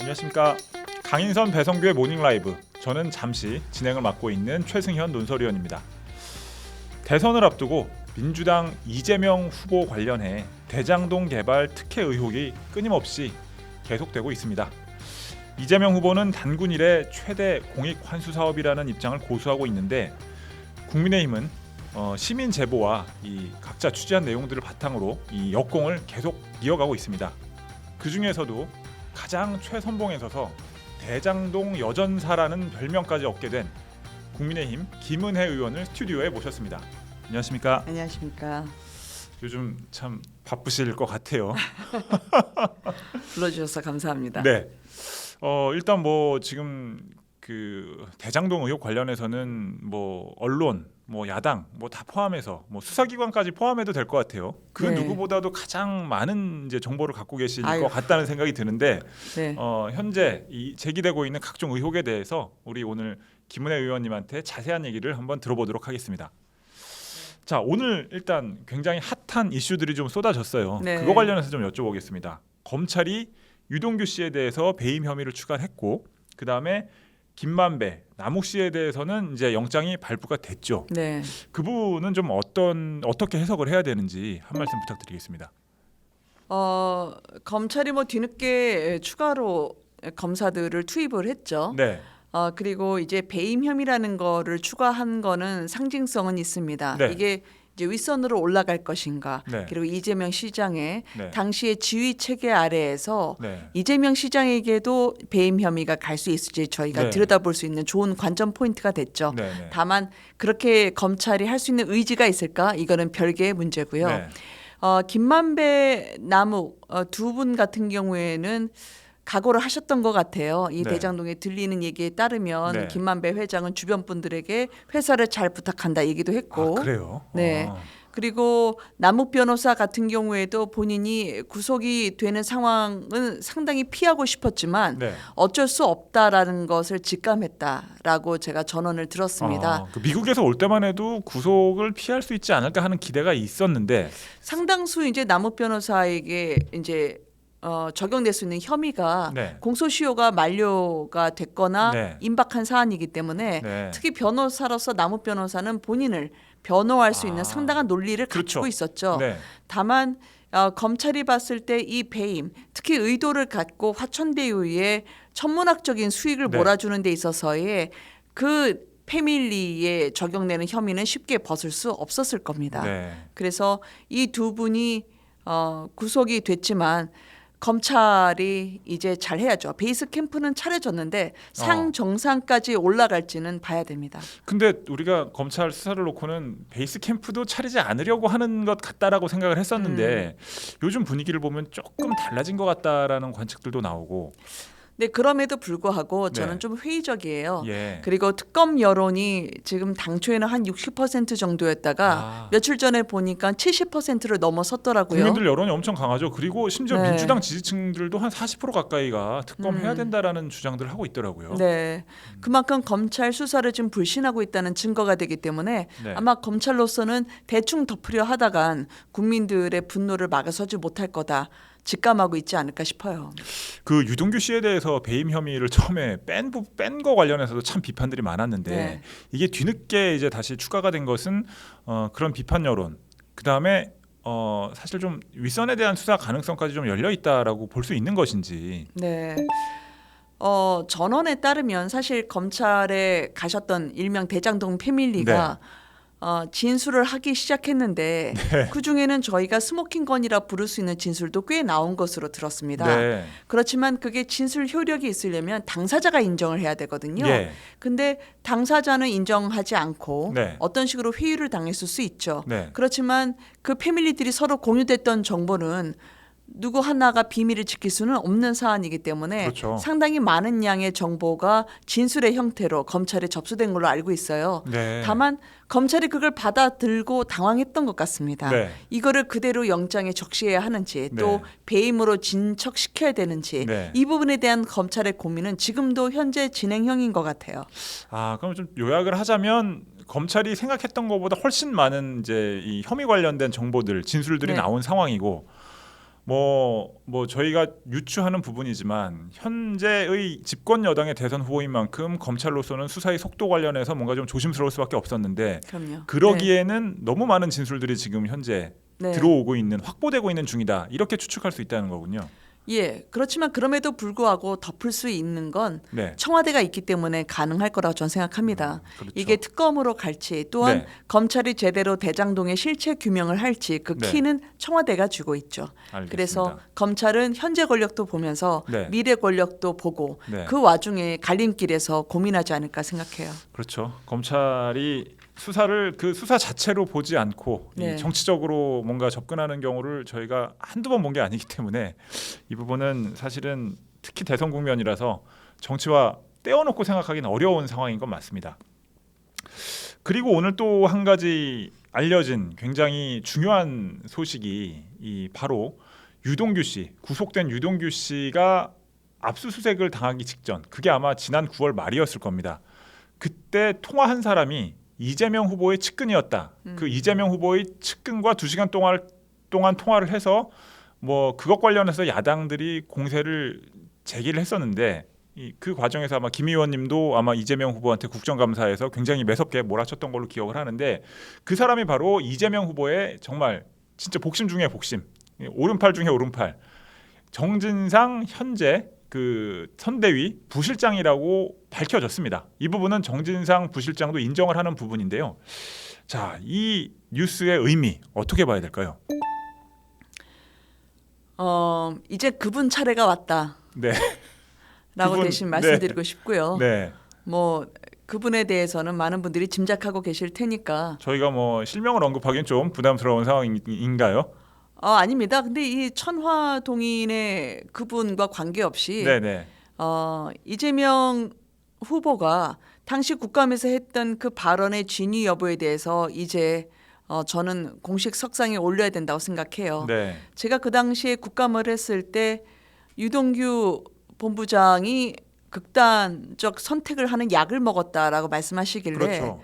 안녕하십니까. 강인선 배성규의 모닝라이브. 저는 잠시 진행을 맡고 있는 최승현 논설위원입니다. 대선을 앞두고 민주당 이재명 후보 관련해 대장동 개발 특혜 의혹이 끊임없이 계속되고 있습니다. 이재명 후보는 단군 이래 최대 공익 환수 사업이라는 입장을 고수하고 있는데 국민의힘은 시민 제보와 이 각자 취재한 내용들을 바탕으로 이 역공을 계속 이어가고 있습니다. 그 중에서도 가장 최선봉에 서서 대장동 여전사라는 별명까지 얻게 된 국민의힘 김은혜 의원을 스튜디오에 모셨습니다. 안녕하십니까? 안녕하십니까? 요즘 참 바쁘실 것 같아요. 불러주셔서 감사합니다. 네. 일단 뭐 지금 그 대장동 의혹 관련해서는 뭐 언론, 뭐 야당, 뭐 다 포함해서 뭐 수사기관까지 포함해도 될 것 같아요. 그 네. 누구보다도 가장 많은 이제 정보를 갖고 계실 아유. 것 같다는 생각이 드는데 네. 현재 이 제기되고 있는 각종 의혹에 대해서 우리 오늘 김은혜 의원님한테 자세한 얘기를 한번 들어보도록 하겠습니다. 자, 오늘 일단 굉장히 핫한 이슈들이 좀 쏟아졌어요. 네. 그거 관련해서 좀 여쭤보겠습니다. 검찰이 유동규 씨에 대해서 배임 혐의를 추가했고, 그 다음에 김만배, 남욱 씨에 대해서는 이제 영장이 발부가 됐죠. 네. 그 부분은 좀 어떻게 해석을 해야 되는지 한 말씀 부탁드리겠습니다. 검찰이 뭐 뒤늦게 추가로 검사들을 투입을 했죠. 네, 그리고 이제 배임 혐의라는 거를 추가한 거는 상징성은 있습니다. 네. 이게 이제 윗선으로 올라갈 것인가. 네. 그리고 이재명 시장의 네. 당시의 지휘 체계 아래에서 네, 이재명 시장에게도 배임 혐의가 갈 수 있을지 저희가 네. 들여다볼 수 있는 좋은 관전 포인트가 됐죠. 네, 네. 다만 그렇게 검찰이 할 수 있는 의지가 있을까? 이거는 별개의 문제고요. 네. 김만배, 남욱 두 분 같은 경우에는 각오를 하셨던 것 같아요. 이 네. 대장동에 들리는 얘기에 따르면 네. 김만배 회장은 주변 분들에게 회사를 잘 부탁한다 얘기도 했고, 아, 그래요? 네. 그리고 남욱 변호사 같은 경우에도 본인이 구속이 되는 상황은 상당히 피하고 싶었지만 네. 어쩔 수 없다라는 것을 직감했다라고 제가 전언을 들었습니다. 그 미국에서 올 때만 해도 구속을 피할 수 있지 않을까 하는 기대가 있었는데, 상당수 이제 남욱 변호사에게 이제 적용될 수 있는 혐의가 네. 공소시효가 만료가 됐거나 네. 임박한 사안이기 때문에 네. 특히 변호사로서 남욱 변호사는 본인을 변호할 수 있는 아. 상당한 논리를 그렇죠. 갖추고 있었죠. 네. 다만 검찰이 봤을 때 이 배임, 특히 의도를 갖고 화천대유의 천문학적인 수익을 네. 몰아주는 데 있어서의 그 패밀리에 적용되는 혐의는 쉽게 벗을 수 없었을 겁니다. 네. 그래서 이 두 분이 구속이 됐지만 검찰이 이제 잘 해야죠. 베이스 캠프는 차려졌는데 상 정상까지 올라갈지는 봐야 됩니다. 근데 우리가 검찰 수사를 놓고는 베이스 캠프도 차리지 않으려고 하는 것 같다라고 생각을 했었는데 요즘 분위기를 보면 조금 달라진 것 같다라는 관측들도 나오고. 네, 그럼에도 불구하고 저는 네. 좀 회의적이에요. 예. 그리고 특검 여론이 지금 당초에는 한 60% 정도였다가 며칠 전에 보니까 70%를 넘어섰더라고요. 국민들 여론이 엄청 강하죠. 그리고 심지어 네. 민주당 지지층들도 한 40% 가까이가 특검해야 된다라는 주장들을 하고 있더라고요. 네, 그만큼 검찰 수사를 지금 불신하고 있다는 증거가 되기 때문에 네. 아마 검찰로서는 대충 덮으려 하다간 국민들의 분노를 막아서지 못할 거다 직감하고 있지 않을까 싶어요. 그 유동규 씨에 대해서 배임 혐의를 처음에 뺀 거 관련해서도 참 비판들이 많았는데 네. 이게 뒤늦게 이제 다시 추가가 된 것은 그런 비판 여론, 그 다음에 사실 좀 윗선에 대한 수사 가능성까지 좀 열려 있다라고 볼 수 있는 것인지. 네. 전원에 따르면 사실 검찰에 가셨던 일명 대장동 패밀리가 진술을 하기 시작했는데 그 중에는 저희가 스모킹 건이라 부를 수 있는 진술도 꽤 나온 것으로 들었습니다. 네. 그렇지만 그게 진술 효력이 있으려면 당사자가 인정을 해야 되거든요. 예. 근데 당사자는 인정하지 않고 네. 어떤 식으로 회유를 당했을 수 있죠. 네. 그렇지만 그 패밀리들이 서로 공유됐던 정보는 누구 하나가 비밀을 지킬 수는 없는 사안이기 때문에 그렇죠. 상당히 많은 양의 정보가 진술의 형태로 검찰에 접수된 걸로 알고 있어요. 네. 다만 검찰이 그걸 받아들고 당황했던 것 같습니다. 네. 이거를 그대로 영장에 적시해야 하는지 또 네. 배임으로 진척시켜야 되는지 네. 이 부분에 대한 검찰의 고민은 지금도 현재 진행형인 것 같아요. 그럼 좀 요약을 하자면 검찰이 생각했던 것보다 훨씬 많은 이제 이 혐의 관련된 정보들, 진술들이 네. 나온 상황이고. 뭐 저희가 유추하는 부분이지만 현재의 집권 여당의 대선 후보인 만큼 검찰로서는 수사의 속도 관련해서 뭔가 좀 조심스러울 수밖에 없었는데 그럼요. 그러기에는 너무 많은 진술들이 지금 현재 네. 들어오고 있는 확보되고 있는 중이다. 이렇게 추측할 수 있다는 거군요. 예, 그렇지만 그럼에도 불구하고 덮을 수 있는 건 네. 청와대가 있기 때문에 가능할 거라고 저는 생각합니다. 그렇죠. 이게 특검으로 갈지 또한 네. 검찰이 제대로 대장동의 실체 규명을 할지 그 네. 키는 청와대가 쥐고 있죠. 알겠습니다. 그래서 검찰은 현재 권력도 보면서 네. 미래 권력도 보고 네. 그 와중에 갈림길에서 고민하지 않을까 생각해요. 그렇죠. 검찰이 수사를 그 수사 자체로 보지 않고 네. 이 정치적으로 뭔가 접근하는 경우를 저희가 한두 번 본 게 아니기 때문에 이 부분은 사실은 특히 대선 국면이라서 정치와 떼어놓고 생각하기는 어려운 상황인 건 맞습니다. 그리고 오늘 또 한 가지 알려진 굉장히 중요한 소식이 이 바로 유동규 씨, 구속된 유동규 씨가 압수수색을 당하기 직전, 그게 아마 지난 9월 말이었을 겁니다. 그때 통화한 사람이 이재명 후보의 측근이었다. 그 이재명 후보의 측근과 2시간 동안 통화를 해서 뭐 그것 관련해서 야당들이 공세를 제기를 했었는데 그 과정에서 아마 김 의원님도 아마 이재명 후보한테 국정감사에서 굉장히 매섭게 몰아쳤던 걸로 기억을 하는데 그 사람이 바로 이재명 후보의 정말 진짜 복심 중에 복심, 오른팔 중에 오른팔, 정진상 현재 그 선대위 부실장이라고 밝혀졌습니다. 이 부분은 정진상 부실장도 인정을 하는 부분인데요. 자, 이 뉴스의 의미 어떻게 봐야 될까요? 이제 그분 차례가 왔다. 네. 라고 그분, 대신 말씀드리고 싶고요. 네. 뭐 그분에 대해서는 많은 분들이 짐작하고 계실 테니까 저희가 뭐 실명을 언급하기엔 좀 부담스러운 상황인가요? 아닙니다. 근데 이 천화동인의 그분과 관계없이 네네. 이재명 후보가 당시 국감에서 했던 그 발언의 진위 여부에 대해서 이제 저는 공식 석상에 올려야 된다고 생각해요. 네. 제가 그 당시에 국감을 했을 때 유동규 본부장이 극단적 선택을 하는 약을 먹었다라고 말씀하시길래 그렇죠.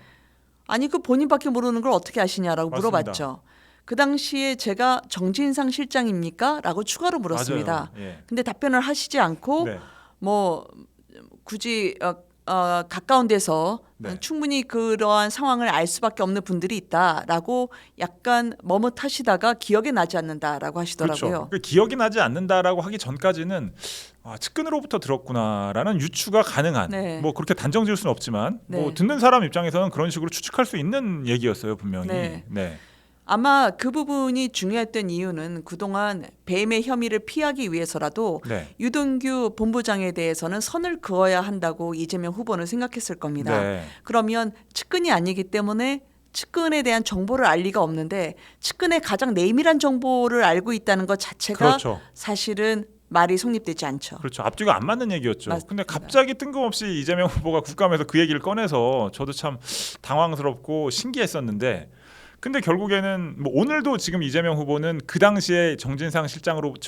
아니 그 본인밖에 모르는 걸 어떻게 아시냐라고 맞습니다. 물어봤죠. 그 당시에 제가 정진상 실장입니까? 라고 추가로 물었습니다. 맞아요. 예. 근데 답변을 하시지 않고 네. 뭐 굳이 가까운 데서 네. 충분히 그러한 상황을 알 수밖에 없는 분들이 있다라고 약간 머뭇하시다가 기억에 나지 않는다라고 하시더라고요. 그렇죠. 그 기억이 나지 않는다라고 하기 전까지는 측근으로부터 들었구나라는 유추가 가능한. 네. 뭐 그렇게 단정지을 수는 없지만 네. 뭐 듣는 사람 입장에서는 그런 식으로 추측할 수 있는 얘기였어요, 분명히. 네. 네. 아마 그 부분이 중요했던 이유는 그동안 배임의 혐의를 피하기 위해서라도 네. 유동규 본부장에 대해서는 선을 그어야 한다고 이재명 후보는 생각했을 겁니다. 네. 그러면 측근이 아니기 때문에 측근에 대한 정보를 알 리가 없는데 측근의 가장 내밀한 정보를 알고 있다는 것 자체가 그렇죠. 사실은 말이 성립되지 않죠. 그렇죠. 앞뒤가 안 맞는 얘기였죠. 맞습니다. 근데 갑자기 뜬금없이 이재명 후보가 국감에서 그 얘기를 꺼내서 저도 참 당황스럽고 신기했었는데 근데 결국에는 뭐 오늘도 지금 이재명 후보는 그 당시에 정진상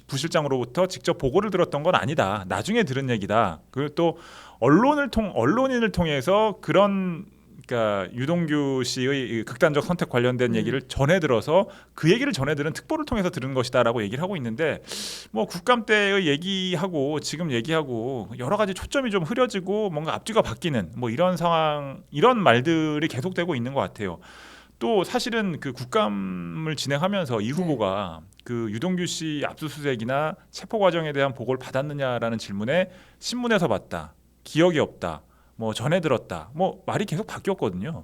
부실장으로부터 직접 보고를 들었던 건 아니다. 나중에 들은 얘기다. 그리고 또 언론인을 통해서 그런 그러니까 유동규 씨의 극단적 선택 관련된 얘기를 전해 들어서 그 얘기를 전해 들은 특보를 통해서 들은 것이다라고 얘기를 하고 있는데 뭐 국감 때의 얘기하고 지금 얘기하고 여러 가지 초점이 좀 흐려지고 뭔가 앞뒤가 바뀌는 뭐 이런 상황 이런 말들이 계속되고 있는 것 같아요. 또 사실은 그 국감을 진행하면서 이 후보가 그 유동규 씨 압수수색이나 체포 과정에 대한 보고를 받았느냐라는 질문에 신문에서 봤다, 기억이 없다, 뭐 전해 들었다, 뭐 말이 계속 바뀌었거든요.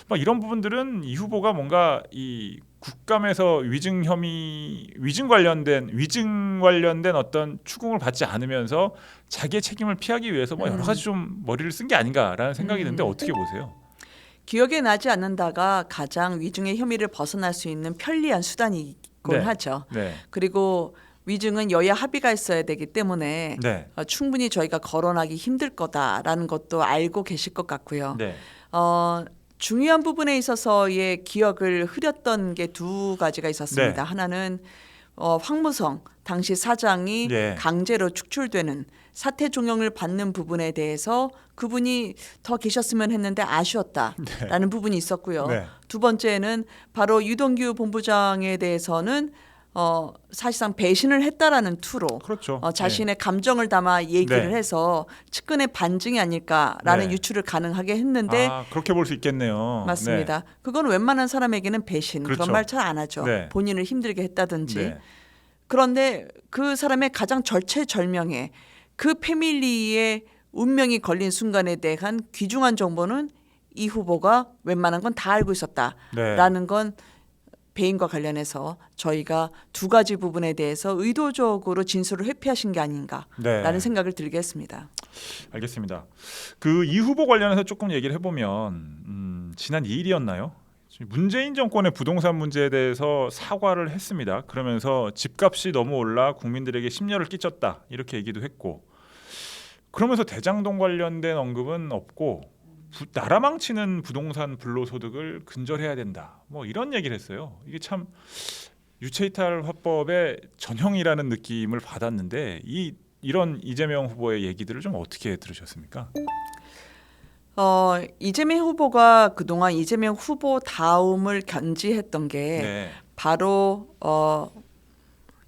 막 이런 부분들은 이 후보가 뭔가 이 국감에서 위증 관련된 어떤 추궁을 받지 않으면서 자기의 책임을 피하기 위해서 뭐 여러 가지 좀 머리를 쓴 게 아닌가라는 생각이 드는데 어떻게 보세요? 기억에 나지 않는다가 가장 위증의 혐의를 벗어날 수 있는 편리한 수단이곤 네. 하죠. 네. 그리고 위증은 여야 합의가 있어야 되기 때문에 네. 충분히 저희가 거론하기 힘들 거다라는 것도 알고 계실 것 같고요. 네. 중요한 부분에 있어서의 기억을 흐렸던 게 두 가지가 있었습니다. 네. 하나는 황무성 당시 사장이 네. 강제로 축출되는 사퇴 종용을 받는 부분에 대해서 그분이 더 계셨으면 했는데 아쉬웠다라는 부분이 있었고요. 네. 두 번째는 바로 유동규 본부장에 대해서는 사실상 배신을 했다라는 투로 그렇죠. 자신의 감정을 담아 얘기를 네. 해서 측근의 반증이 아닐까라는 네. 유추를 가능하게 했는데 그렇게 볼 수 있겠네요. 맞습니다. 그건 웬만한 사람에게는 배신 그렇죠. 그런 말 잘 안 하죠. 네. 본인을 힘들게 했다든지. 네. 그런데 그 사람의 가장 절체절명에 그 패밀리의 운명이 걸린 순간에 대한 귀중한 정보는 이 후보가 웬만한 건 다 알고 네. 있었다라는 건 배임과 관련해서 저희가 두 가지 부분에 대해서 의도적으로 진술을 회피하신 게 아닌가라는 네. 생각을 들게 했습니다. 알겠습니다. 그 이 후보 관련해서 조금 얘기를 해보면 지난 2일이었나요? 문재인 정권의 부동산 문제에 대해서 사과를 했습니다. 그러면서 집값이 너무 올라 국민들에게 심려를 끼쳤다 이렇게 얘기도 했고, 그러면서 대장동 관련된 언급은 없고 나라 망치는 부동산 불로소득을 근절해야 된다 뭐 이런 얘기를 했어요. 이게 참 유체이탈 화법의 전형이라는 느낌을 받았는데 이런 이재명 후보의 얘기들을 좀 어떻게 들으셨습니까? 이재명 후보가 그동안 이재명 후보 다움을 견지했던 게 네. 바로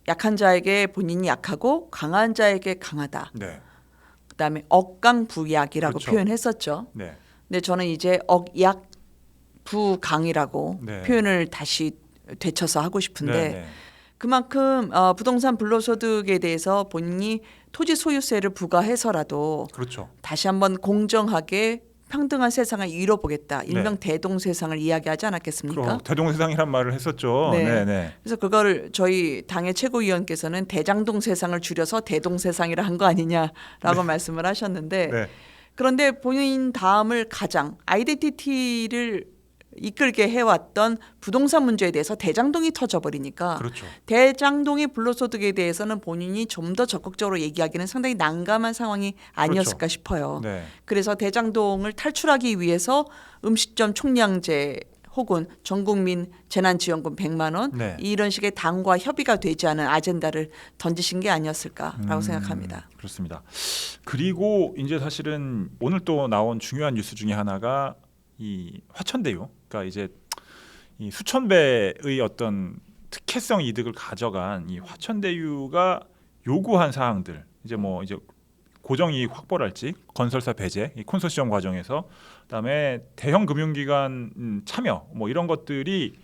약한 자에게 본인이 약하고 강한 자에게 강하다. 네. 그다음에 억강부약이라고 그렇죠. 표현했었죠. 네. 근데 저는 이제 억약부강이라고 네. 표현을 다시 되쳐서 하고 싶은데 네. 그만큼 부동산 불로소득에 대해서 본인이 토지 소유세를 부과해서라도 그렇죠. 다시 한번 공정하게 평등한 세상을 이뤄보겠다. 일명 네. 대동세상을 이야기하지 않았겠습니까? 대동세상이란 말을 했었죠. 네. 네. 네. 그래서 그거를 저희 당의 최고위원께서는 대장동 세상을 줄여서 대동세상이라 한 거 아니냐라고 말씀을 하셨는데 네. 그런데 본인 다음을 가장 아이덴티티를 이끌게 해왔던 부동산 문제에 대해서 대장동이 터져버리니까 그렇죠. 대장동의 불로소득에 대해서는 본인이 좀 더 적극적으로 얘기하기는 상당히 난감한 상황이 아니었을까 싶어요. 네. 그래서 대장동을 탈출하기 위해서 음식점 총량제 혹은 전국민 재난지원금 100만 원 네. 이런 식의 당과 협의가 되지 않은 아젠다를 던지신 게 아니었을까라고 생각합니다. 그렇습니다. 그리고 이제 사실은 오늘 또 나온 중요한 뉴스 중에 하나가 이 화천대유, 그러니까 이제 이 수천 배의 어떤 특혜성 이득을 가져간 이 화천대유가 요구한 사항들, 이제 고정이익 확보랄지 건설사 배제, 이 콘소시엄 과정에서 그다음에 대형 금융기관 참여 이런 것들이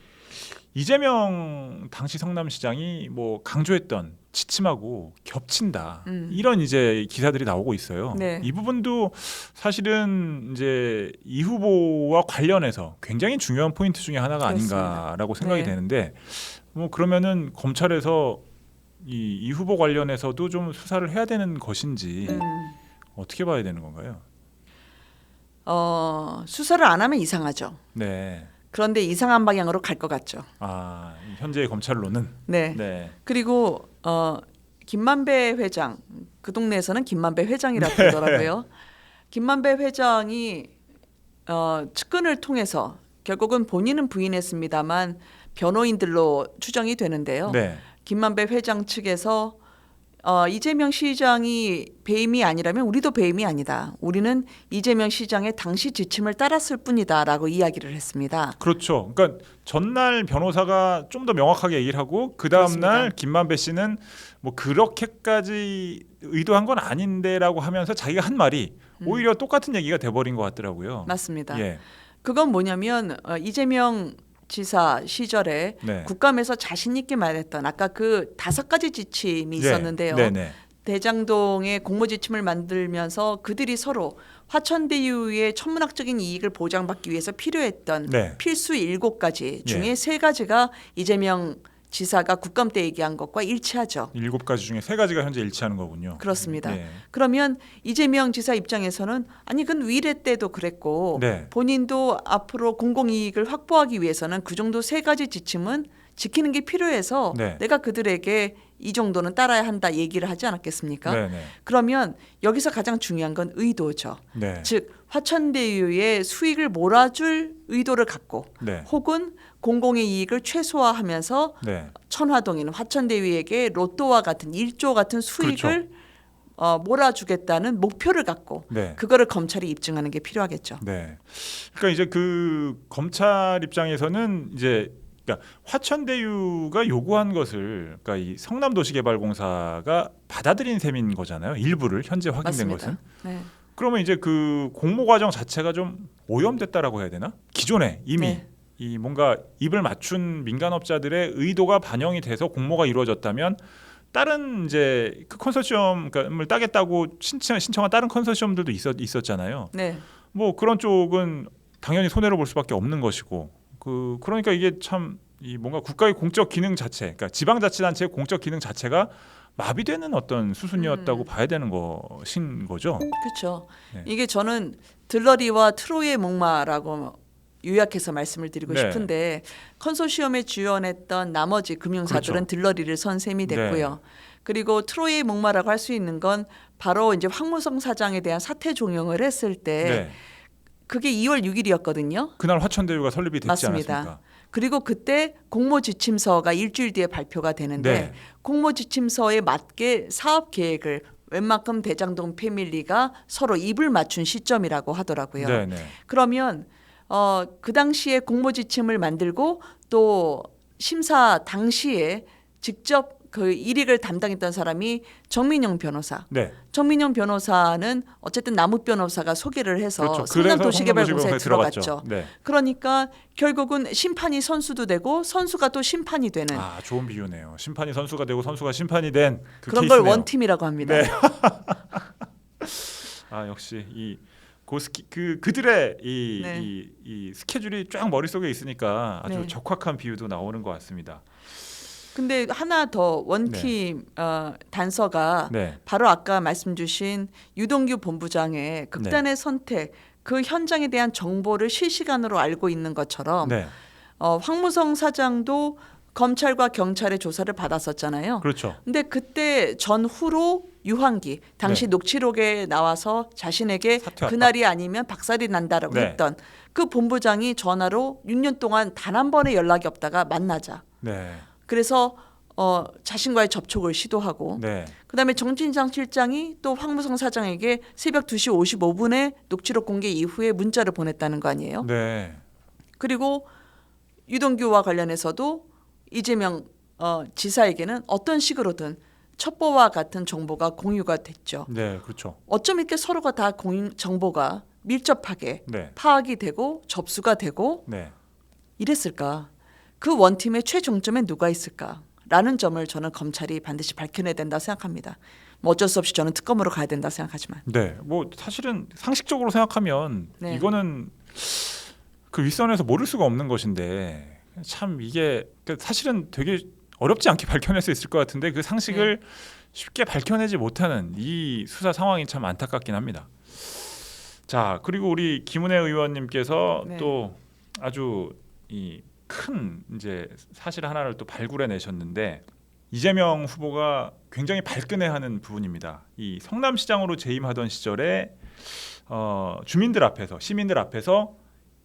이재명 당시 성남시장이 강조했던 지침하고 겹친다. 이런 이제 기사들이 나오고 있어요. 네. 이 부분도 사실은 이제 이 후보와 관련해서 굉장히 중요한 포인트 중에 하나가 그렇습니다. 아닌가라고 생각이 네. 되는데 그러면은 검찰에서 이 후보 관련해서도 좀 수사를 해야 되는 것인지 어떻게 봐야 되는 건가요? 수사를 안 하면 이상하죠. 네. 그런데 이상한 방향으로 갈 것 같죠. 현재의 검찰로는 네. 네. 그리고 김만배 회장 그 동네에서는 김만배 회장이라고 그러더라고요. 김만배 회장이 측근을 통해서 결국은 본인은 부인했습니다만 변호인들로 추정이 되는데요. 네. 김만배 회장 측에서 이재명 시장이 배임이 아니라면 우리도 배임이 아니다. 우리는 이재명 시장의 당시 지침을 따랐을 뿐이다라고 이야기를 했습니다. 그렇죠. 그러니까 전날 변호사가 좀 더 명확하게 얘기를 하고 그 다음 날 그렇습니다. 김만배 씨는 그렇게까지 의도한 건 아닌데라고 하면서 자기가 한 말이 오히려 똑같은 얘기가 돼버린 것 같더라고요. 맞습니다. 예. 그건 뭐냐면 이재명 지사 시절에 네. 국감에서 자신 있게 말했던 아까 그 5가지 지침이 있었는데요. 네네. 대장동의 공모 지침을 만들면서 그들이 서로 화천대유의 천문학적인 이익을 보장받기 위해서 필요했던 네. 필수 7가지 중에 예. 3가지가 이재명 지사가 국감 때 얘기한 것과 일치하죠. 7가지 중에 3가지가 현재 일치하는 거군요. 그렇습니다. 예. 그러면 이재명 지사 입장에서는 아니 그건 위례 때도 그랬고 네. 본인도 앞으로 공공이익을 확보하기 위해서는 그 정도 3가지 지침은 지키는 게 필요해서 네. 내가 그들에게 이 정도는 따라야 한다 얘기를 하지 않았겠습니까? 네네. 그러면 여기서 가장 중요한 건 의도죠. 네. 즉 화천대유의 수익을 몰아줄 의도를 갖고 네. 혹은 공공의 이익을 최소화하면서 네. 천화동인 화천대유에게 로또와 같은 1조 같은 수익을 몰아주겠다는 목표를 갖고 네. 그거를 검찰이 입증하는 게 필요하겠죠. 네. 그러니까 이제 그 검찰 입장에서는 이제 그러니까 화천대유가 요구한 것을 그러니까 이 성남도시개발공사가 받아들인 셈인 거잖아요. 일부를 현재 확인된 맞습니다. 것은. 네. 그러면 이제 그 공모 과정 자체가 좀 오염됐다라고 해야 되나? 기존에 이미 네. 이 뭔가 입을 맞춘 민간업자들의 의도가 반영이 돼서 공모가 이루어졌다면 다른 이제 그 컨소시엄을 따겠다고 신청한 다른 컨소시엄들도 있었잖아요. 네. 뭐 그런 쪽은 당연히 손해를 볼 수밖에 없는 것이고 그러니까 이게 참 이 뭔가 국가의 공적 기능 자체, 그러니까 지방자치단체의 공적 기능 자체가 마비되는 어떤 수순이었다고 봐야 되는 것인 거죠. 그렇죠. 네. 이게 저는 들러리와 트로이의 목마라고 요약해서 말씀을 드리고 네. 싶은데 컨소시엄에 지원했던 나머지 금융사들은 그렇죠. 들러리를 선 셈이 됐고요. 네. 그리고 트로이의 목마라고 할 수 있는 건 바로 이제 황무성 사장에 대한 사퇴 종용을 했을 때 네. 그게 2월 6일이었거든요. 그날 화천대유가 설립이 됐지 맞습니다. 않았습니까? 그리고 그때 공모지침서가 일주일 뒤에 발표가 되는데 네. 공모지침서에 맞게 사업 계획을 웬만큼 대장동 패밀리가 서로 입을 맞춘 시점이라고 하더라고요. 네, 네. 그러면 그 당시에 공모지침을 만들고 또 심사 당시에 직접 그 일익을 담당했던 사람이 정민영 변호사. 네. 정민영 변호사는 어쨌든 남욱 변호사가 소개를 해서 그렇죠. 그래서 성남도시개발공사에 성남도시개발공사에 들어갔죠. 네. 그러니까 결국은 심판이 선수도 되고 선수가 또 심판이 되는 아, 좋은 비유네요. 심판이 선수가 되고 선수가 심판이 된 그 그런 걸 케이스네요. 원팀이라고 합니다. 네. 아, 역시 그들의 네. 이 스케줄이 쫙 머릿속에 있으니까 아주 네. 적확한 비유도 나오는 것 같습니다. 근데 하나 더 원팀 단서가 네. 바로 아까 말씀 주신 유동규 본부장의 극단의 선택, 그 현장에 대한 정보를 실시간으로 알고 있는 것처럼 네. 황무성 사장도 검찰과 경찰의 조사를 받았었잖아요. 그렇죠. 근데 그때 전후로 유한기 당시 네. 녹취록에 나와서 자신에게 사퇴했다. 그날이 아니면 박살이 난다라고 네. 했던 그 본부장이 전화로 6년 동안 단 한 번의 연락이 없다가 만나자. 네. 그래서 자신과의 접촉을 시도하고 네. 그다음에 정진상 실장이 또 황무성 사장에게 새벽 2시 55분에 녹취록 공개 이후에 문자를 보냈다는 거 아니에요. 네. 그리고 유동규와 관련해서도 이재명 지사에게는 어떤 식으로든 첩보와 같은 정보가 공유가 됐죠. 네. 그렇죠. 어쩜 이렇게 서로가 다 정보가 밀접하게 네. 파악이 되고 접수가 되고 네. 이랬을까? 그 원팀의 최종점에 누가 있을까라는 점을 저는 검찰이 반드시 밝혀내야 된다 생각합니다. 뭐 어쩔 수 없이 저는 특검으로 가야 된다 생각하지만. 네. 뭐 사실은 상식적으로 생각하면 네. 이거는 그 윗선에서 모를 수가 없는 것인데 참 이게 사실은 되게 어렵지 않게 밝혀낼 수 있을 것 같은데 그 상식을 쉽게 밝혀내지 못하는 이 수사 상황이 참 안타깝긴 합니다. 자, 그리고 우리 김은혜 의원님께서 네. 또 아주 이 큰 이제 사실 하나를 또 발굴해 내셨는데 이재명 후보가 굉장히 발끈해하는 부분입니다. 이 성남시장으로 재임하던 시절에 주민들 앞에서 시민들 앞에서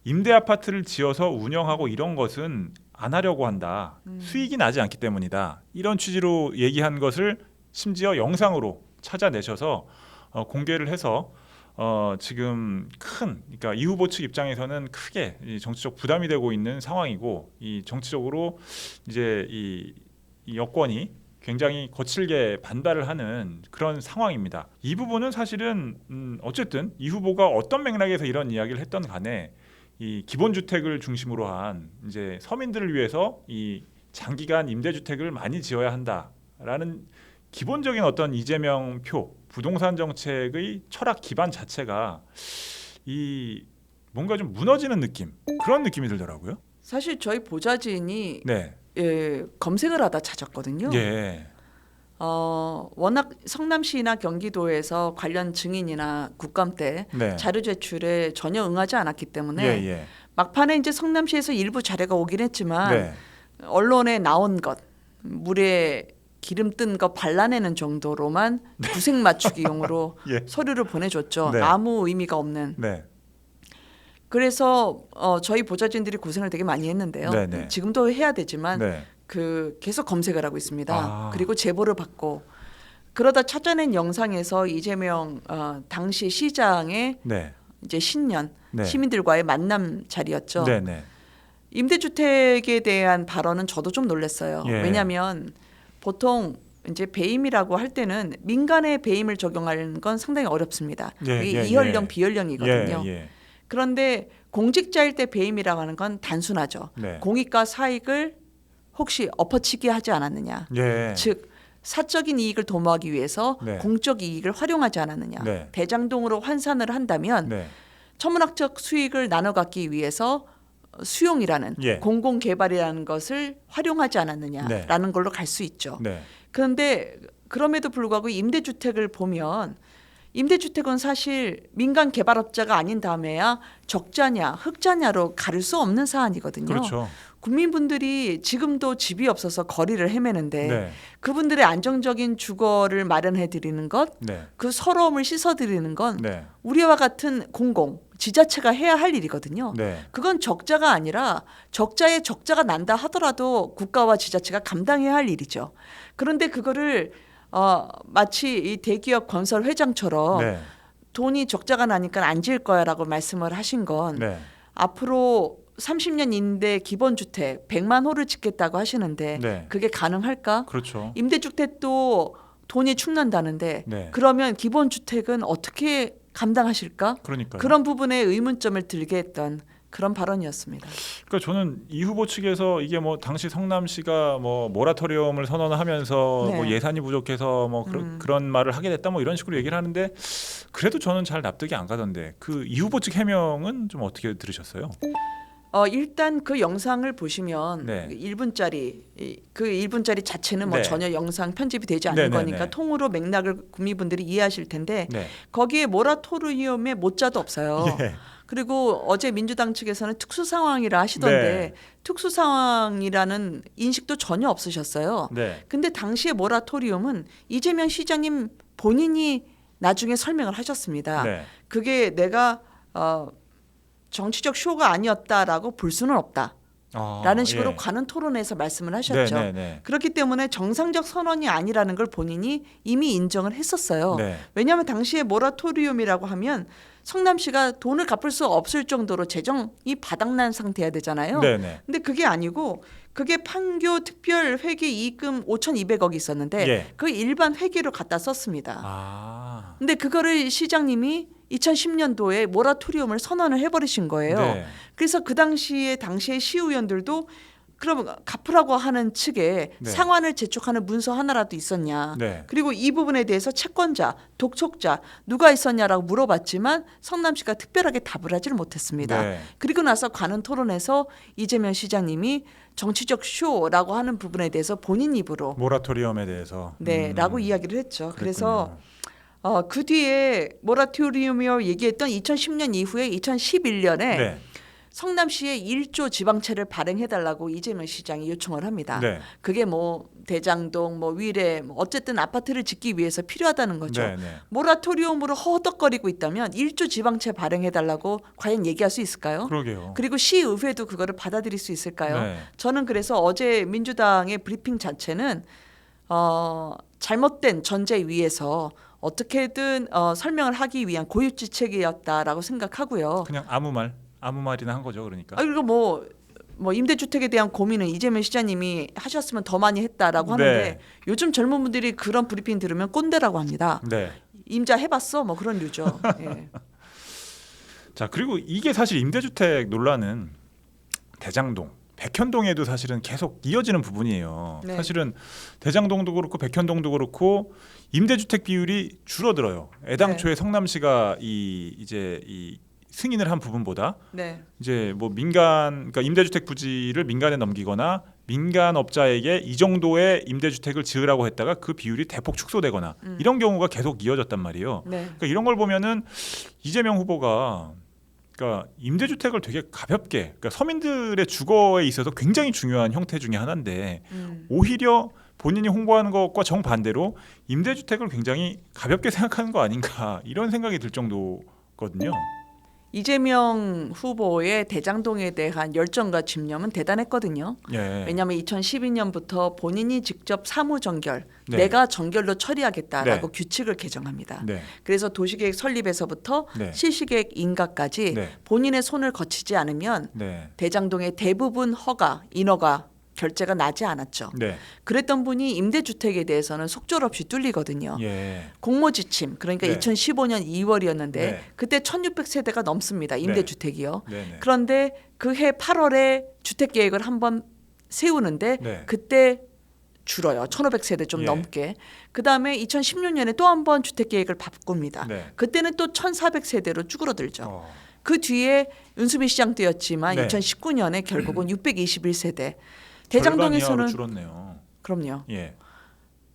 임대 아파트를 지어서 운영하고 이런 것은 안 하려고 한다. 수익이 나지 않기 때문이다. 이런 취지로 얘기한 것을 심지어 영상으로 찾아내셔서 공개를 해서 지금 그러니까 이 후보 측 입장에서는 크게 이 정치적 부담이 되고 있는 상황이고 이 정치적으로 이제 이 여권이 굉장히 거칠게 반발을 하는 그런 상황입니다. 이 부분은 사실은 어쨌든 이 후보가 어떤 맥락에서 이런 이야기를 했던 간에 이 기본주택을 중심으로 한 이제 서민들을 위해서 이 장기간 임대주택을 많이 지어야 한다라는 기본적인 어떤 이재명 표 부동산 정책의 철학 기반 자체가 이 뭔가 좀 무너지는 느낌 그런 느낌이 들더라고요. 사실 저희 보좌진이 네, 검색을 하다 찾았거든요. 예, 워낙 성남시나 경기도에서 관련 증인이나 국감 때 네, 자료 제출에 전혀 응하지 않았기 때문에 예, 예, 막판에 이제 성남시에서 일부 자료가 오긴 했지만 네, 언론에 나온 것 물에 기름 뜬 거 발라내는 정도로만 구색 맞추기용으로 예, 서류를 보내줬죠. 네. 아무 의미가 없는. 네, 그래서 저희 보좌진들이 고생을 되게 많이 했는데요. 네, 네. 지금도 해야 되지만 네, 그 계속 검색을 하고 있습니다. 아. 그리고 제보를 받고 그러다 찾아낸 영상에서 이재명 당시 시장의 네, 이제 신년 네. 시민들과의 만남 자리였죠. 네, 네, 임대주택에 대한 발언은 저도 좀 놀랐어요. 예. 왜냐하면 보통 이제 배임이라고 할 때는 민간의 배임을 적용하는 건 상당히 어렵습니다. 예, 그게 예, 이연령 예. 비연령이거든요. 예. 그런데 공직자일 때 배임이라고 하는 건 단순하죠. 네. 공익과 사익을 혹시 엎어치기 하지 않았느냐. 예. 즉 사적인 이익을 도모하기 위해서 네. 공적 이익을 활용하지 않았느냐. 네. 대장동으로 환산을 한다면 네. 천문학적 수익을 나눠 갖기 위해서 수용이라는 예. 공공개발이라는 것을 활용하지 않았느냐라는 걸로 갈 수 있죠. 네. 그런데 그럼에도 불구하고 임대주택을 보면 임대주택은 사실 민간 개발업자가 아닌 다음에야 적자냐 흑자냐로 가릴 수 없는 사안이거든요. 그렇죠. 국민분들이 지금도 집이 없어서 거리를 헤매는데 네. 그분들의 안정적인 주거를 마련해 드리는 것, 네. 그 서러움을 씻어 드리는 건 네. 우리와 같은 공공, 지자체가 해야 할 일이거든요. 네. 그건 적자가 아니라 적자에 적자가 난다 하더라도 국가와 지자체가 감당해야 할 일이죠. 그런데 그거를 마치 이 대기업 건설 회장처럼 네. 돈이 적자가 나니까 안 지을 거야라고 말씀을 하신 건 네. 앞으로 30년 임대 기본주택 100만 호를 짓겠다고 하시는데 네. 그게 가능할까? 그렇죠. 임대주택도 돈이 축난다는데 네. 그러면 기본주택은 어떻게 감당하실까? 그러니까요. 그런 부분에 의문점을 들게 했던 그런 발언이었습니다. 그러니까 저는 이 후보 측에서 이게 뭐 당시 성남시가 뭐 모라토리엄을 선언하면서 네. 뭐 예산이 부족해서 뭐 그런 말을 하게 됐다 뭐 이런 식으로 얘기를 하는데 그래도 저는 잘 납득이 안 가던데 그 이 후보 측 해명은 좀 어떻게 들으셨어요? 일단 그 영상을 보시면 네. 1분짜리 그 1분짜리 자체는 뭐 네. 전혀 영상 편집이 되지 않은 네, 네, 거니까 네. 통으로 맥락을 국민분들이 이해하실 텐데 네. 거기에 모라토리엄의 모자도 없어요. 예. 그리고 어제 민주당 측에서는 특수 상황이라 하시던데 네. 특수 상황이라는 인식도 전혀 없으셨어요. 네. 근데 당시의 모라토리엄은 이재명 시장님 본인이 나중에 설명을 하셨습니다. 네. 그게 내가 정치적 쇼가 아니었다라고 볼 수는 없다. 라는 식으로 예. 관훈 토론에서 말씀을 하셨죠. 네, 네, 네. 그렇기 때문에 정상적 선언이 아니라는 걸 본인이 이미 인정을 했었어요. 네. 왜냐하면 당시에 모라토리움이라고 하면 성남시가 돈을 갚을 수 없을 정도로 재정이 바닥난 상태여야 되잖아요. 네, 네. 근데 그게 아니고 그게 판교 특별 회계 이익금 5,200억이 있었는데 예. 그 일반 회계로 갖다 썼습니다. 아. 근데 그거를 시장님이 2010년도에 모라토리움을 선언을 해버리신 거예요. 네. 그래서 그 당시에 시의원들도 그럼 갚으라고 하는 측에 네. 상환을 재촉하는 문서 하나라도 있었냐. 네. 그리고 이 부분에 대해서 채권자, 독촉자 누가 있었냐라고 물어봤지만 성남시가 특별하게 답을 하지를 못했습니다. 네. 그리고 나서 관훈 토론에서 이재명 시장님이 정치적 쇼라고 하는 부분에 대해서 본인 입으로 모라토리엄에 대해서 라고 이야기를 했죠. 그랬군요. 그래서 그 뒤에 모라토리움이요 얘기했던 2010년 이후에 2011년에 네. 성남시에 1조 지방채를 발행해달라고 이재명 시장이 요청을 합니다. 네. 그게 뭐 대장동, 뭐 위례, 뭐 어쨌든 아파트를 짓기 위해서 필요하다는 거죠. 네, 네. 모라토리움으로 허덕거리고 있다면 1조 지방채 발행해달라고 과연 얘기할 수 있을까요? 그러게요. 그리고 시의회도 그거를 받아들일 수 있을까요? 네. 저는 그래서 어제 민주당의 브리핑 자체는 잘못된 전제 위에서 어떻게든 설명을 하기 위한 고유지책이었다라고 생각하고요. 그냥 아무 말이나 한 거죠, 그러니까. 그리고 뭐 임대주택에 대한 고민은 이재명 시장님이 하셨으면 더 많이 했다라고 하는데 네. 요즘 젊은 분들이 그런 브리핑 들으면 꼰대라고 합니다. 네. 임자 해봤어? 뭐 그런 류죠. 예. 자, 그리고 이게 사실 임대주택 논란은 대장동, 백현동에도 사실은 계속 이어지는 부분이에요. 네. 사실은 대장동도 그렇고 백현동도 그렇고 임대주택 비율이 줄어들어요. 애당초에 성남시가 이제 승인을 한 부분보다 네. 이제 뭐 그러니까 임대주택 부지를 민간에 넘기거나 민간업자에게 이 정도의 임대주택을 지으라고 했다가 그 비율이 대폭 축소되거나 이런 경우가 계속 이어졌단 말이에요. 네. 그러니까 이런 걸 보면은 이재명 후보가 그러니까 임대주택을 되게 가볍게, 그러니까 서민들의 주거에 있어서 굉장히 중요한 형태 중에 하나인데 오히려 본인이 홍보하는 것과 정반대로 임대주택을 굉장히 가볍게 생각하는 거 아닌가 이런 생각이 들 정도거든요. 이재명 후보의 대장동에 대한 열정과 집념은 대단했거든요. 예. 왜냐하면 2012년부터 본인이 직접 사무정결, 네. 내가 정결로 처리하겠다라고 네. 규칙을 개정합니다. 네. 그래서 도시계획 설립에서부터 네. 실시계획 인가까지 네. 본인의 손을 거치지 않으면 네. 대장동의 대부분 허가, 인허가 결재가 나지 않았죠. 네. 그랬던 분이 임대주택에 대해서는 속절없이 뚫리거든요. 예. 공모지침 그러니까 네. 2015년 2월이었는데 네. 그때 1600세대가 넘습니다. 임대주택이요. 네. 그런데 그해 8월에 주택계획을 한번 세우는데 네. 그때 줄어요. 1500세대 좀 예. 넘게. 그다음에 2016년에 또 한 번 주택계획을 바꿉니다. 네. 그때는 또 1400세대로 쭈그러들죠. 어. 그 뒤에 윤수미 시장 때였지만 네. 2019년에 결국은 621세대. 절반 이하로 대장동에서는 줄었네요. 그럼요. 예.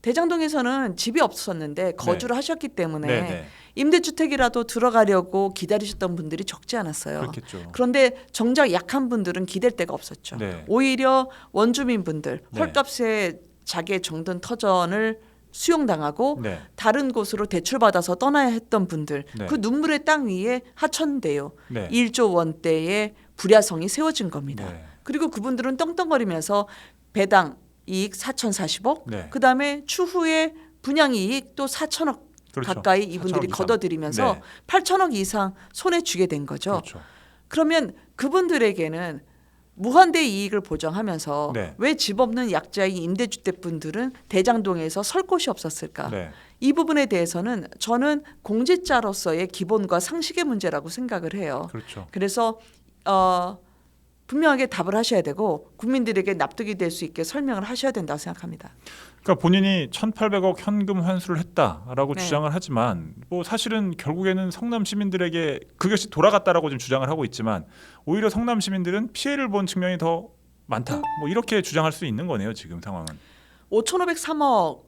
대장동에서는 집이 없었는데 거주를 하셨기 때문에 네. 네. 임대주택이라도 들어가려고 기다리셨던 분들이 적지 않았어요. 그렇겠죠. 그런데 정작 약한 분들은 기댈 데가 없었죠. 네. 오히려 원주민분들 네. 헐값에 자기의 정든 터전을 수용당하고 네. 다른 곳으로 대출받아서 떠나야 했던 분들 네. 그 눈물의 땅 위에 하천대요. 네. 1조 원대의 불야성이 세워진 겁니다. 네. 그리고 그분들은 덩덩거리면서 배당 이익 4,040억 네. 그다음에 추후에 분양 이익 또 4천억 그렇죠. 가까이 이분들이 4천억 이상. 걷어들이면서 네. 8천억 이상 손에 쥐게 된 거죠. 그렇죠. 그러면 그분들에게는 무한대 이익을 보장하면서 네. 왜 집 없는 약자인 임대주택 분들은 대장동에서 설 곳이 없었을까? 네. 이 부분에 대해서는 저는 공직자로서의 기본과 상식의 문제라고 생각을 해요. 그렇죠. 그래서 분명하게 답을 하셔야 되고 국민들에게 납득이 될 수 있게 설명을 하셔야 된다고 생각합니다. 그러니까 본인이 1,800억 현금 환수를 했다라고 네. 주장을 하지만 뭐 사실은 결국에는 성남 시민들에게 그것이 돌아갔다라고 지금 주장을 하고 있지만 오히려 성남 시민들은 피해를 본 측면이 더 많다. 뭐 이렇게 주장할 수 있는 거네요. 지금 상황은. 5,503억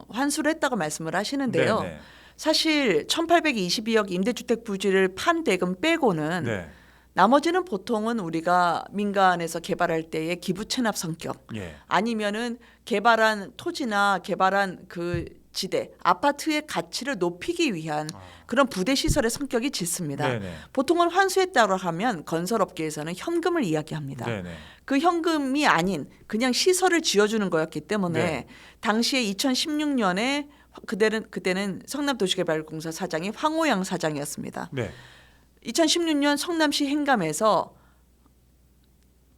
환수를 했다고 말씀을 하시는데요. 네. 사실 1,822억 임대주택 부지를 판 대금 빼고는 네. 나머지는 보통은 우리가 민간에서 개발할 때의 기부 체납 성격 예. 아니면은 개발한 토지나 개발한 그 지대 아파트의 가치를 높이기 위한 그런 부대 시설의 성격이 짙습니다. 네네. 보통은 환수했다고 하면 건설업계에서는 현금을 이야기합니다. 네네. 그 현금이 아닌 그냥 시설을 지어주는 거였기 때문에 네. 당시에 2016년에 그때는 성남도시개발공사 사장이 황호영 사장이었습니다. 네. 2016년 성남시 행감에서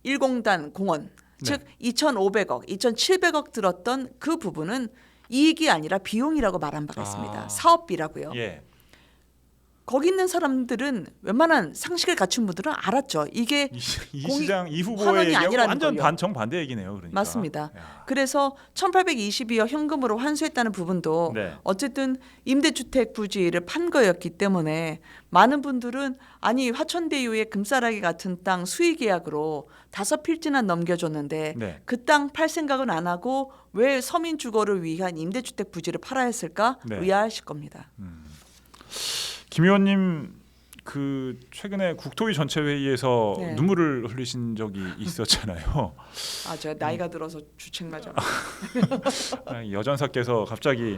1공단 공원 네. 즉 2,500억, 2,700억 들었던 그 부분은 이익이 아니라 비용이라고 말한 바가 있습니다. 사업비라고요. 예. 거기 있는 사람들은 웬만한 상식을 갖춘 분들은 알았죠. 이게 이 공익 시장 이 후보의 환원이 얘기하고 아니라는 완전 걸요. 정반대 얘기네요. 그러니까. 맞습니다. 야. 그래서 1,822억 현금으로 환수했다는 부분도 네. 어쨌든 임대주택 부지를 판 거였기 때문에 많은 분들은 아니 화천대유의 금싸라기 같은 땅 수의 계약으로 5필지나 넘겨줬는데 네. 그 땅 팔 생각은 안 하고 왜 서민 주거를 위한 임대주택 부지를 팔아야 했을까 네. 의아하실 겁니다. 김 의원님 그 최근에 국토위 전체 회의에서 네. 눈물을 흘리신 적이 있었잖아요. 아 제가 나이가 들어서 주책맞아. 여전사께서 갑자기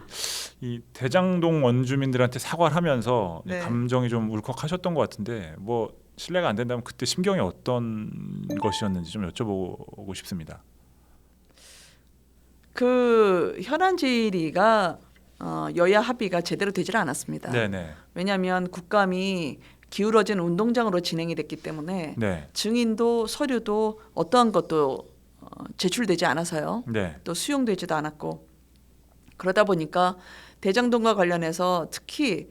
이 대장동 원주민들한테 사과를 하면서 네. 감정이 좀 울컥하셨던 것 같은데 뭐 실례가 안 된다면 그때 심경이 어떤 것이었는지 좀 여쭤보고 싶습니다. 그 현안 질의가 여야 합의가 제대로 되질 않았습니다. 네네. 왜냐하면 국감이 기울어진 운동장으로 진행이 됐기 때문에 네. 증인도 서류도 어떠한 것도 제출되지 않아서요. 네. 또 수용되지도 않았고 그러다 보니까 대장동과 관련해서 특히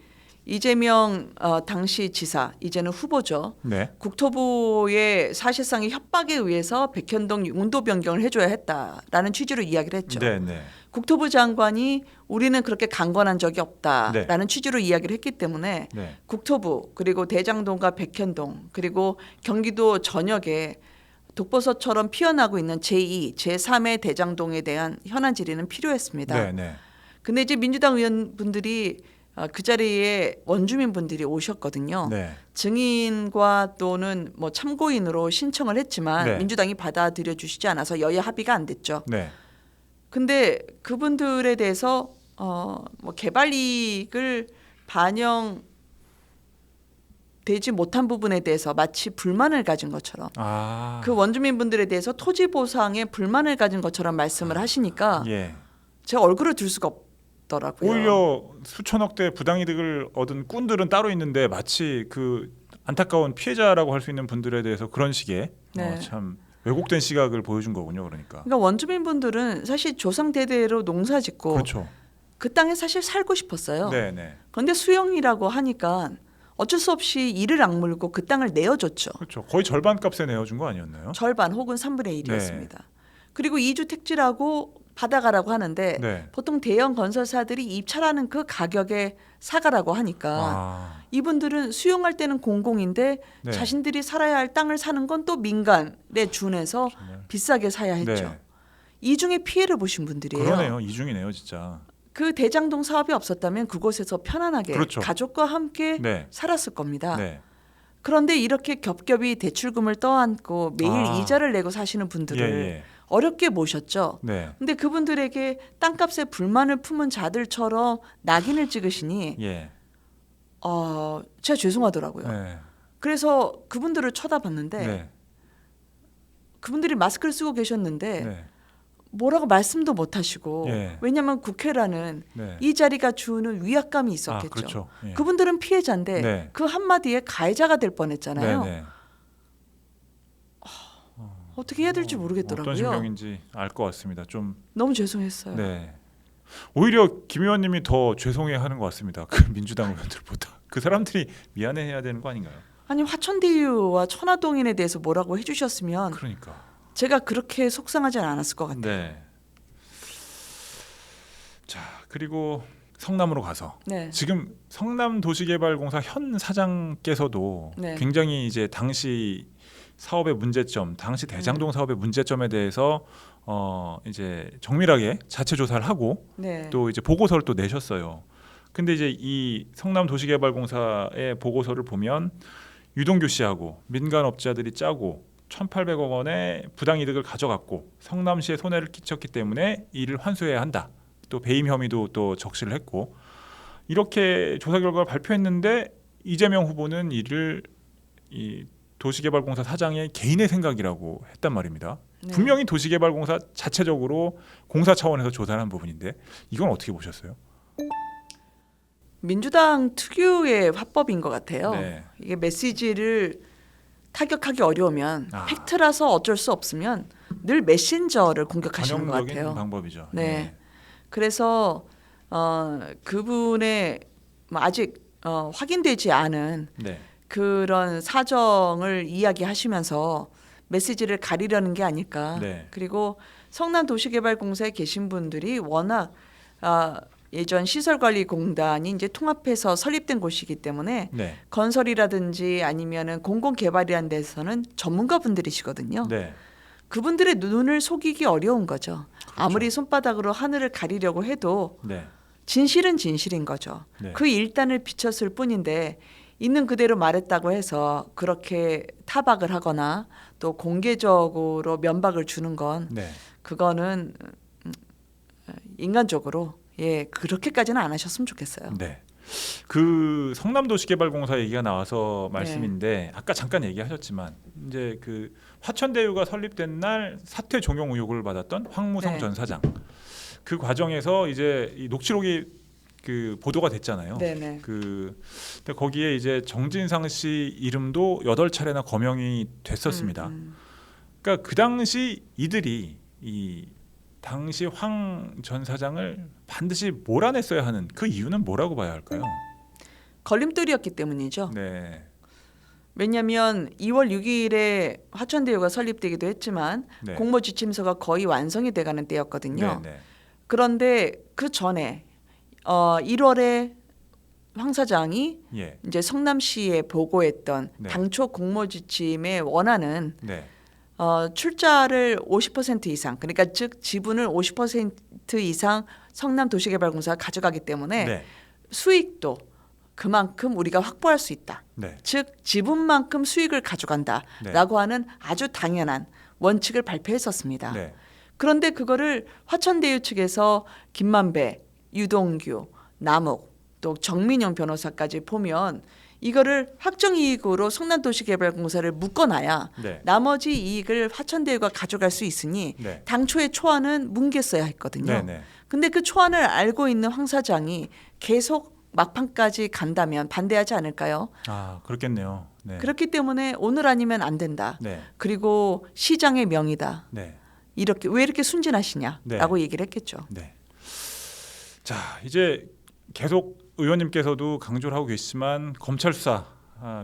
이재명 당시 지사 이제는 후보죠. 네. 국토부의 사실상의 협박에 의해서 백현동 용도 변경을 해줘야 했다라는 취지로 이야기를 했죠. 네네. 국토부 장관이 우리는 그렇게 강권한 적이 없다라는 네. 취지로 이야기를 했기 때문에 네. 국토부 그리고 대장동과 백현동 그리고 경기도 전역에 독버섯처럼 피어나고 있는 제2, 제3의 대장동에 대한 현안 질의는 필요했습니다. 네네. 근데 이제 민주당 의원분들이 그 자리에 원주민분들이 오셨거든요. 네. 증인과 또는 뭐 참고인으로 신청을 했지만 네. 민주당이 받아들여 주시지 않아서 여야 합의가 안 됐죠. 네. 근데 그분들에 대해서 뭐 개발 이익을 반영하지 되지 못한 부분에 대해서 마치 불만을 가진 것처럼 그 원주민분들에 대해서 토지 보상에 불만을 가진 것처럼 말씀을 하시니까 예. 제가 얼굴을 들 수가 없더라고요. 오히려 수천억대 부당이득을 얻은 꾼들은 따로 있는데 마치 그 안타까운 피해자라고 할 수 있는 분들에 대해서 그런 식의 네. 참 왜곡된 시각을 보여준 거군요. 그러니까 원주민분들은 사실 조상 대대로 농사짓고 그렇죠. 그 땅에 사실 살고 싶었어요. 네네. 그런데 수용이라고 하니까 어쩔 수 없이 이를 악물고 그 땅을 내어줬죠. 그렇죠. 거의 절반 값에 내어준 거 아니었나요? 절반 혹은 3분의 1이었습니다. 네. 그리고 이주 택지라고 받아가라고 하는데 네. 보통 대형 건설사들이 입찰하는 그 가격에 사가라고 하니까 이분들은 수용할 때는 공공인데 네. 자신들이 살아야 할 땅을 사는 건 또 민간에 준해서 정말. 비싸게 사야 했죠. 네. 이중에 피해를 보신 분들이에요. 그러네요. 이중이네요, 진짜. 그 대장동 사업이 없었다면 그곳에서 편안하게 그렇죠. 가족과 함께 네. 살았을 겁니다. 네. 그런데 이렇게 겹겹이 대출금을 떠안고 매일 이자를 내고 사시는 분들을 예. 어렵게 모셨죠. 네. 근데 그분들에게 땅값에 불만을 품은 자들처럼 낙인을 찍으시니 예. 제가 죄송하더라고요. 네. 그래서 그분들을 쳐다봤는데 네. 그분들이 마스크를 쓰고 계셨는데 네. 뭐라고 말씀도 못 하시고 예. 왜냐하면 국회라는 네. 이 자리가 주는 위압감이 있었겠죠. 그렇죠. 예. 그분들은 피해자인데 네. 그 한마디에 가해자가 될 뻔했잖아요. 네. 어떻게 해야 될지 모르겠더라고요. 어떤 심경인지 알 것 같습니다. 좀 너무 죄송했어요. 네. 오히려 김 의원님이 더 죄송해하는 것 같습니다. 그 민주당 의원들보다 그 사람들이 미안해해야 되는 거 아닌가요? 아니 화천대유와 천화동인에 대해서 뭐라고 해주셨으면 그러니까. 제가 그렇게 속상하지 않았을 것 같아요. 네. 자 그리고 성남으로 가서 네. 지금 성남도시개발공사 현 사장께서도 네. 굉장히 이제 당시 사업의 문제점, 당시 대장동 사업의 문제점에 대해서 이제 정밀하게 자체 조사를 하고 네. 또 이제 보고서를 또 내셨어요. 근데 이제 이 성남도시개발공사의 보고서를 보면 유동규 씨하고 민간업자들이 짜고 1,800억 원의 부당이득을 가져갔고 성남시에 손해를 끼쳤기 때문에 이를 환수해야 한다. 또 배임 혐의도 또 적시를 했고 이렇게 조사 결과를 발표했는데 이재명 후보는 이를 이 도시개발공사 사장의 개인의 생각이라고 했단 말입니다. 네. 분명히 도시개발공사 자체적으로 공사 차원에서 조사를 한 부분인데 이건 어떻게 보셨어요? 민주당 특유의 화법인 것 같아요. 네. 이게 메시지를 타격하기 어려우면 팩트라서 어쩔 수 없으면 늘 메신저를 공격하시는 것 전형적인 같아요. 방법이죠. 네. 그래서 그분의 아직 확인되지 않은 네. 그런 사정을 이야기하시면서 메시지를 가리려는 게 아닐까. 네. 그리고 성남도시개발공사에 계신 분들이 워낙 예전 시설관리공단이 이제 통합해서 설립된 곳이기 때문에 네. 건설이라든지 아니면은 공공개발이라는 데서는 전문가분들이시거든요. 네. 그분들의 눈을 속이기 어려운 거죠. 그렇죠. 아무리 손바닥으로 하늘을 가리려고 해도 네. 진실은 진실인 거죠. 네. 그 일단을 비쳤을 뿐인데 있는 그대로 말했다고 해서 그렇게 타박을 하거나 또 공개적으로 면박을 주는 건 네. 그거는 인간적으로 그렇게까지는 안 하셨으면 좋겠어요. 네. 그 성남도시개발공사 얘기가 나와서 말씀인데 아까 잠깐 얘기하셨지만 이제 그 화천대유가 설립된 날 사퇴 종용 의혹을 받았던 황무성 네. 전 사장 그 과정에서 이제 이 녹취록이 그 보도가 됐잖아요. 네네. 근데 거기에 이제 정진상 씨 이름도 8차례나 거명이 됐었습니다. 그러니까 그 당시 이들이 이 당시 황 전 사장을 반드시 몰아냈어야 하는 그 이유는 뭐라고 봐야 할까요? 걸림돌이었기 때문이죠. 네. 왜냐하면 2월 6일에 화천대유가 설립되기도 했지만 네. 공모지침서가 거의 완성이 돼가는 때였거든요. 네. 그런데 그 전에 1월에 황 사장이 예. 이제 성남시에 보고했던 네. 당초 공모지침에 원하는 네. 출자를 50% 이상, 그러니까 즉 지분을 50% 이상 성남도시개발공사가 가져가기 때문에 네. 수익도 그만큼 우리가 확보할 수 있다. 네. 즉 지분만큼 수익을 가져간다라고 하는 아주 당연한 원칙을 발표했었습니다. 네. 그런데 그거를 화천대유 측에서 김만배, 유동규, 남욱 또 정민용 변호사까지 보면 이거를 확정이익으로 성남도시개발공사를 묶어놔야 네. 나머지 이익을 화천대유가 가져갈 수 있으니 네. 당초의 초안은 뭉갰어야 했거든요. 네, 네. 근데 그 초안을 알고 있는 황 사장이 계속 막판까지 간다면 반대하지 않을까요? 아, 그렇겠네요. 네. 그렇기 때문에 오늘 아니면 안 된다. 네. 그리고 시장의 명이다. 네. 이렇게 왜 이렇게 순진하시냐라고 네. 얘기를 했겠죠. 네. 자, 이제 계속 의원님께서도 강조를 하고 계시지만 검찰 수사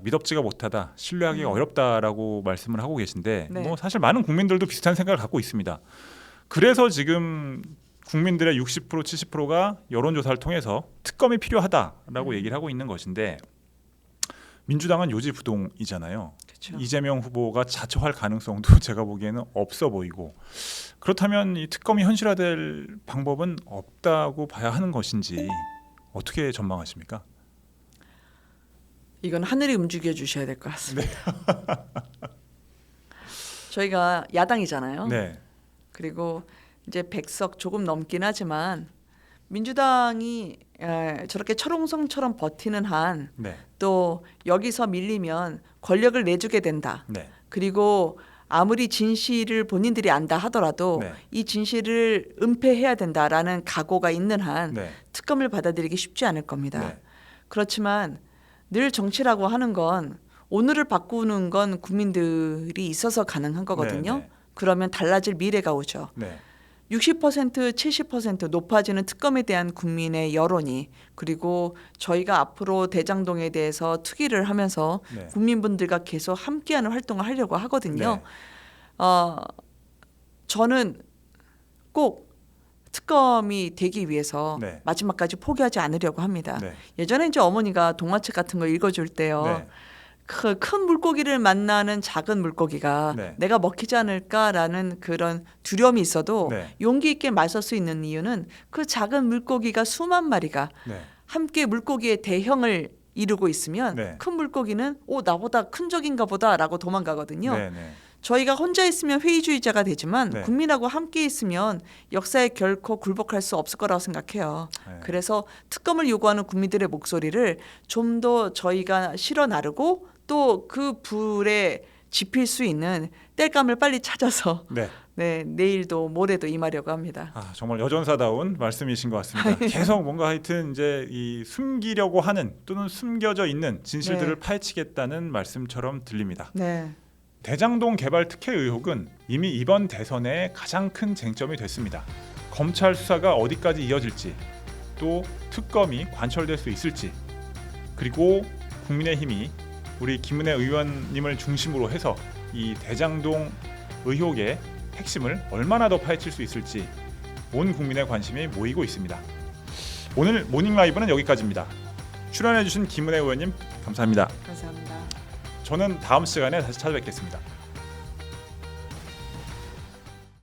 미덥지가 못하다, 신뢰하기가 어렵다라고 말씀을 하고 계신데 네. 뭐 사실 많은 국민들도 비슷한 생각을 갖고 있습니다. 그래서 지금 국민들의 60% 70%가 여론조사를 통해서 특검이 필요하다라고 얘기를 하고 있는 것인데 민주당은 요지부동이잖아요. 그렇죠. 이재명 후보가 자처할 가능성도 제가 보기에는 없어 보이고 그렇다면 이 특검이 현실화될 방법은 없다고 봐야 하는 것인지 어떻게 전망하십니까? 이건 하늘이 움직여 주셔야 될 것 같습니다. 저희가 야당이잖아요. 네, 그리고 이제 100석 조금 넘긴 하지만 민주당이 저렇게 철옹성처럼 버티는 한 네, 또 여기서 밀리면 권력을 내주게 된다. 네, 그리고 아무리 진실을 본인들이 안다 하더라도 네. 이 진실을 은폐해야 된다라는 각오가 있는 한 네, 특검을 받아들이기 쉽지 않을 겁니다. 네, 그렇지만 늘 정치라고 하는 건 오늘을 바꾸는 건 국민들이 있어서 가능한 거거든요. 네, 네. 그러면 달라질 미래가 오죠. 네, 60% 70% 높아지는 특검에 대한 국민의 여론이 그리고 저희가 앞으로 대장동에 대해서 투기를 하면서 네. 국민분들과 계속 함께하는 활동을 하려고 하거든요. 네. 저는 꼭 특검이 되기 위해서 네. 마지막까지 포기하지 않으려고 합니다. 네. 예전에 이제 어머니가 동화책 같은 거 읽어줄 때요. 네. 그 큰 물고기를 만나는 작은 물고기가 네. 내가 먹히지 않을까라는 그런 두려움이 있어도 네. 용기 있게 맞설 수 있는 이유는 그 작은 물고기가 수만 마리가 네. 함께 물고기의 대형을 이루고 있으면 네. 큰 물고기는 나보다 큰 적인가 보다라고 도망가거든요. 네, 네. 저희가 혼자 있으면 회의주의자가 되지만 네. 국민하고 함께 있으면 역사에 결코 굴복할 수 없을 거라고 생각해요. 네. 그래서 특검을 요구하는 국민들의 목소리를 좀 더 저희가 실어 나르고 또 그 불에 지필 수 있는 땔감을 빨리 찾아서 네. 네, 내일도 모레도 임하려고 합니다. 아, 정말 여전사다운 말씀이신 것 같습니다. 계속 뭔가 하여튼 이제 이 숨기려고 하는 또는 숨겨져 있는 진실들을 네. 파헤치겠다는 말씀처럼 들립니다. 네. 대장동 개발 특혜 의혹은 이미 이번 대선의 가장 큰 쟁점이 됐습니다. 검찰 수사가 어디까지 이어질지, 또 특검이 관철될 수 있을지, 그리고 국민의힘이 우리 김은혜 의원님을 중심으로 해서 이 대장동 의혹의 핵심을 얼마나 더 파헤칠 수 있을지 온 국민의 관심이 모이고 있습니다. 오늘 모닝 라이브는 여기까지입니다. 출연해주신 김은혜 의원님 감사합니다. 감사합니다. 저는 다음 시간에 다시 찾아뵙겠습니다.